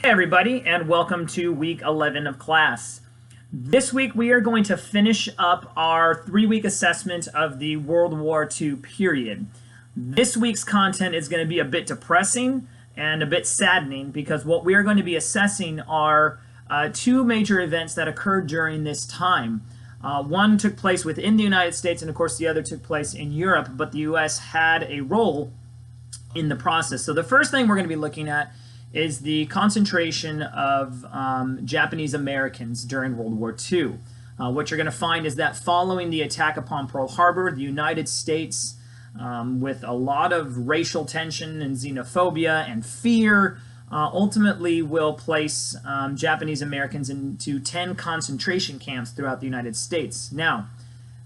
Hey everybody, and welcome to week 11 of class. This week we are going to finish up our 3-week assessment of the World War II period. This week's content is going to be a bit depressing and a bit saddening because what we are going to be assessing are two major events that occurred during this time. One took place within the United States, and of course the other took place in Europe, but the U.S. had a role in the process. So the first thing we're going to be looking at is the concentration of Japanese Americans during World War II. What you're going to find is that following the attack upon Pearl Harbor, the United States, with a lot of racial tension and xenophobia and fear, ultimately will place Japanese Americans into 10 concentration camps throughout the United States. Now,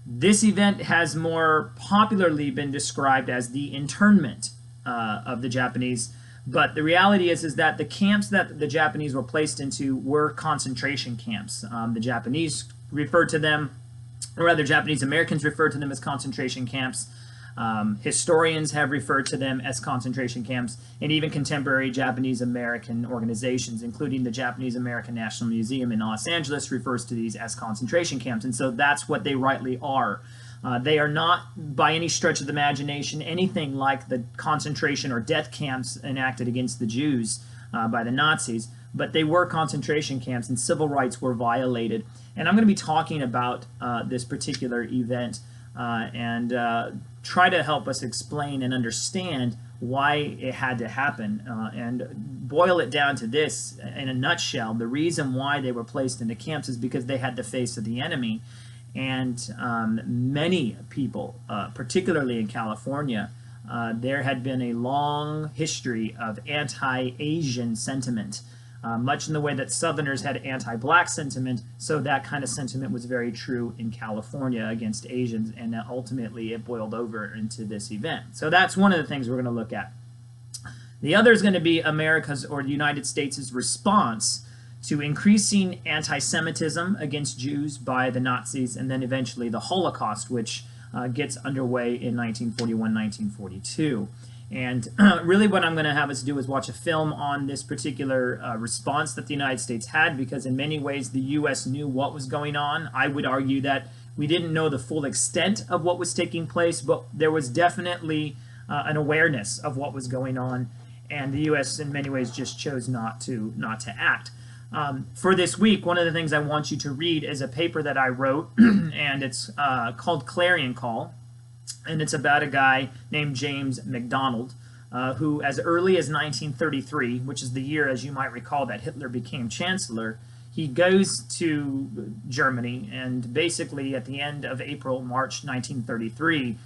this event has more popularly been described as the internment of the Japanese. But the reality is that the camps that the Japanese were placed into were concentration camps. The Japanese referred to them, or rather Japanese Americans referred to them as concentration camps. Historians have referred to them as concentration camps, and even contemporary Japanese American organizations, including the Japanese American National Museum in Los Angeles, refers to these as concentration camps. And so that's what they rightly are. They are not, by any stretch of the imagination, anything like the concentration or death camps enacted against the Jews by the Nazis, but they were concentration camps and civil rights were violated. And I'm going to be talking about this particular event and try to help us explain and understand why it had to happen and boil it down to this in a nutshell. The reason why they were placed into camps is because they had to face the enemy. And many people, particularly in California, there had been a long history of anti-Asian sentiment, much in the way that Southerners had anti-black sentiment, so that kind of sentiment was very true in California against Asians, and ultimately it boiled over into this event. So that's one of the things we're going to look at. The other is going to be America's or the United States' response to increasing anti-Semitism against Jews by the Nazis, and then eventually the Holocaust, which gets underway in 1941-1942. And really what I'm going to have us do is watch a film on this particular response that the United States had, because in many ways the U.S. knew what was going on. I would argue that we didn't know the full extent of what was taking place, but there was definitely an awareness of what was going on, and the U.S. in many ways just chose not to act. For this week, one of the things I want you to read is a paper that I wrote, and it's called Clarion Call, and it's about a guy named James MacDonald, who as early as 1933, which is the year, as you might recall, that Hitler became chancellor, he goes to Germany, and basically at the end of March 1933,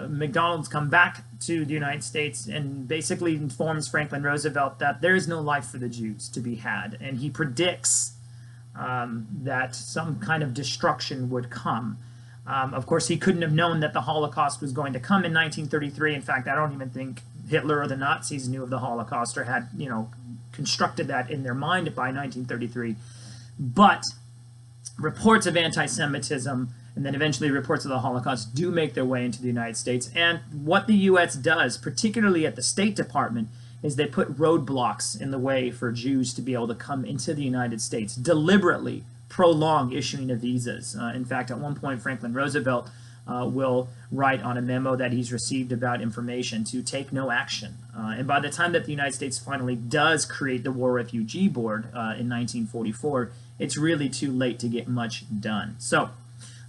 MacDonald's come back to the United States and basically informs Franklin Roosevelt that there is no life for the Jews to be had, and he predicts that some kind of destruction would come. Of course, he couldn't have known that the Holocaust was going to come in 1933. In fact, I don't even think Hitler or the Nazis knew of the Holocaust or had, constructed that in their mind by 1933. But reports of anti-Semitism and then eventually reports of the Holocaust do make their way into the United States. And what the U.S. does, particularly at the State Department, is they put roadblocks in the way for Jews to be able to come into the United States, deliberately prolong issuing of visas. In fact, at one point, Franklin Roosevelt will write on a memo that he's received about information to take no action. And by the time that the United States finally does create the War Refugee Board in 1944, it's really too late to get much done. So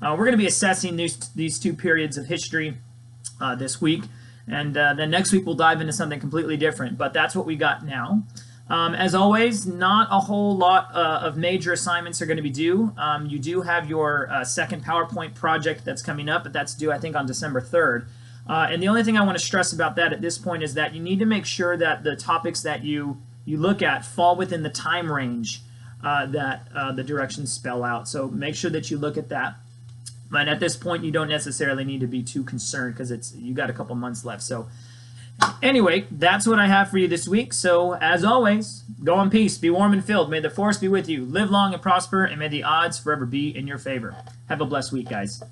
we're going to be assessing these two periods of history this week, and then next week we'll dive into something completely different, but that's what we got now. As always, not a whole lot of major assignments are going to be due. You do have your second PowerPoint project that's coming up, but that's due, I think, on December 3rd. And the only thing I want to stress about that at this point is that you need to make sure that the topics that you look at fall within the time range that the directions spell out. So make sure that you look at that. But at this point, you don't necessarily need to be too concerned because you got a couple months left. So anyway, that's what I have for you this week. So as always, go in peace, be warm and filled. May the force be with you. Live long and prosper, and may the odds forever be in your favor. Have a blessed week, guys.